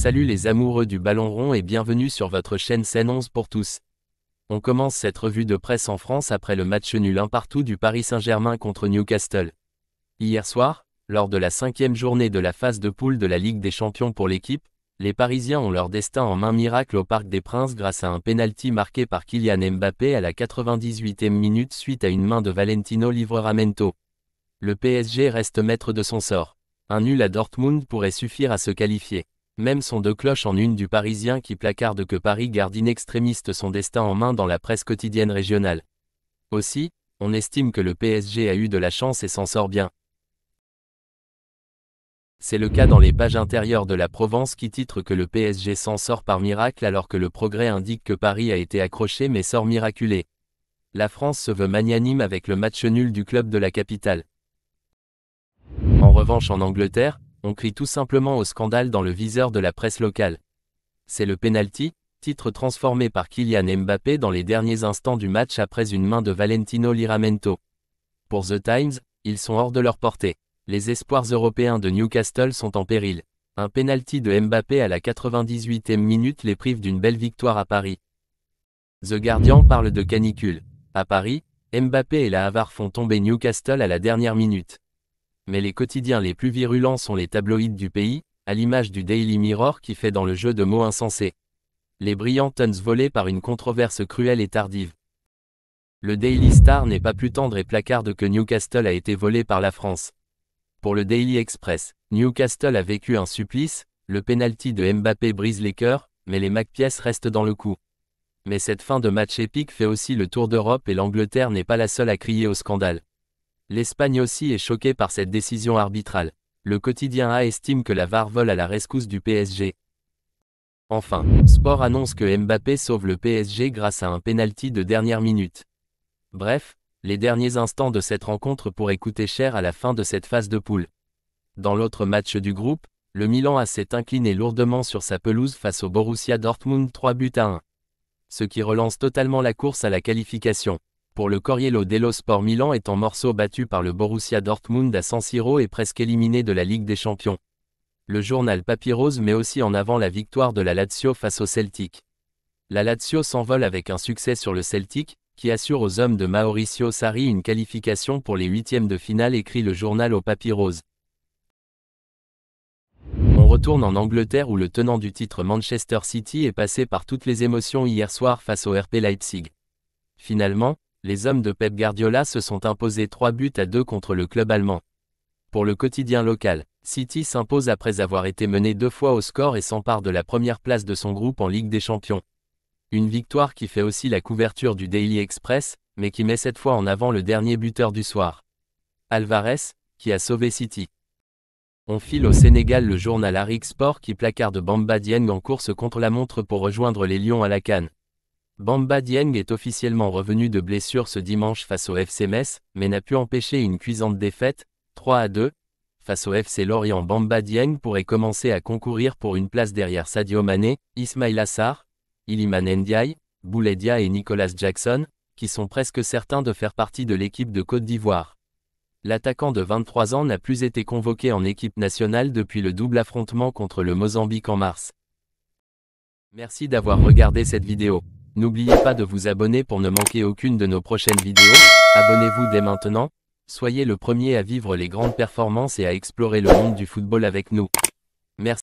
Salut les amoureux du ballon rond et bienvenue sur votre chaîne Scène 11 pour tous. On commence cette revue de presse en France après le match nul 1-1 du Paris Saint-Germain contre Newcastle. Hier soir, lors de la 5e journée de la phase de poule de la Ligue des Champions pour l'équipe, les Parisiens ont leur destin en main miracle au Parc des Princes grâce à un pénalty marqué par Kylian Mbappé à la 98e minute suite à une main de Valentino Livramento. Le PSG reste maître de son sort. Un nul à Dortmund pourrait suffire à se qualifier. Même son de cloche en une du Parisien qui placarde que Paris garde in extremis son destin en main dans la presse quotidienne régionale. Aussi, on estime que le PSG a eu de la chance et s'en sort bien. C'est le cas dans les pages intérieures de la Provence qui titre que le PSG s'en sort par miracle alors que le Progrès indique que Paris a été accroché mais sort miraculé. La France se veut magnanime avec le match nul du club de la capitale. En revanche en Angleterre, on crie tout simplement au scandale dans le viseur de la presse locale. C'est le penalty, titre transformé par Kylian Mbappé dans les derniers instants du match après une main de Valentino Livramento. Pour The Times, ils sont hors de leur portée. Les espoirs européens de Newcastle sont en péril. Un penalty de Mbappé à la 98e minute les prive d'une belle victoire à Paris. The Guardian parle de canicule. À Paris, Mbappé et la Havard font tomber Newcastle à la dernière minute. Mais les quotidiens les plus virulents sont les tabloïds du pays, à l'image du Daily Mirror qui fait dans le jeu de mots insensés. Les brillants tons volés par une controverse cruelle et tardive. Le Daily Star n'est pas plus tendre et placarde que Newcastle a été volé par la France. Pour le Daily Express, Newcastle a vécu un supplice, le penalty de Mbappé brise les cœurs, mais les Magpies restent dans le coup. Mais cette fin de match épique fait aussi le tour d'Europe et l'Angleterre n'est pas la seule à crier au scandale. L'Espagne aussi est choquée par cette décision arbitrale. Le quotidien A estime que la VAR vole à la rescousse du PSG. Enfin, Sport annonce que Mbappé sauve le PSG grâce à un penalty de dernière minute. Bref, les derniers instants de cette rencontre pourraient coûter cher à la fin de cette phase de poule. Dans l'autre match du groupe, le Milan AC s'est incliné lourdement sur sa pelouse face au Borussia Dortmund 3-1. Ce qui relance totalement la course à la qualification. Pour le Corriere dello Sport, Milan est en morceaux battu par le Borussia Dortmund à San Siro et presque éliminé de la Ligue des Champions. Le journal Papyrose met aussi en avant la victoire de la Lazio face au Celtic. La Lazio s'envole avec un succès sur le Celtic, qui assure aux hommes de Mauricio Sarri une qualification pour les huitièmes de finale, écrit le journal au Papyrose. On retourne en Angleterre où le tenant du titre Manchester City est passé par toutes les émotions hier soir face au RB Leipzig. Finalement, les hommes de Pep Guardiola se sont imposés 3-2 contre le club allemand. Pour le quotidien local, City s'impose après avoir été mené 2 fois au score et s'empare de la première place de son groupe en Ligue des Champions. Une victoire qui fait aussi la couverture du Daily Express, mais qui met cette fois en avant le dernier buteur du soir. Alvarez, qui a sauvé City. On file au Sénégal le journal Arik Sport qui placarde Bamba Dieng en course contre la montre pour rejoindre les Lions à la CAN. Bamba Dieng est officiellement revenu de blessure ce dimanche face au FC Metz, mais n'a pu empêcher une cuisante défaite, 3-2. Face au FC Lorient, Bamba Dieng pourrait commencer à concourir pour une place derrière Sadio Mané, Ismaïla Sarr, Iliman Ndiaye, Boulaye Dia et Nicolas Jackson, qui sont presque certains de faire partie de l'équipe de Côte d'Ivoire. L'attaquant de 23 ans n'a plus été convoqué en équipe nationale depuis le double affrontement contre le Mozambique en mars. Merci d'avoir regardé cette vidéo. N'oubliez pas de vous abonner pour ne manquer aucune de nos prochaines vidéos. Abonnez-vous dès maintenant. Soyez le premier à vivre les grandes performances et à explorer le monde du football avec nous. Merci.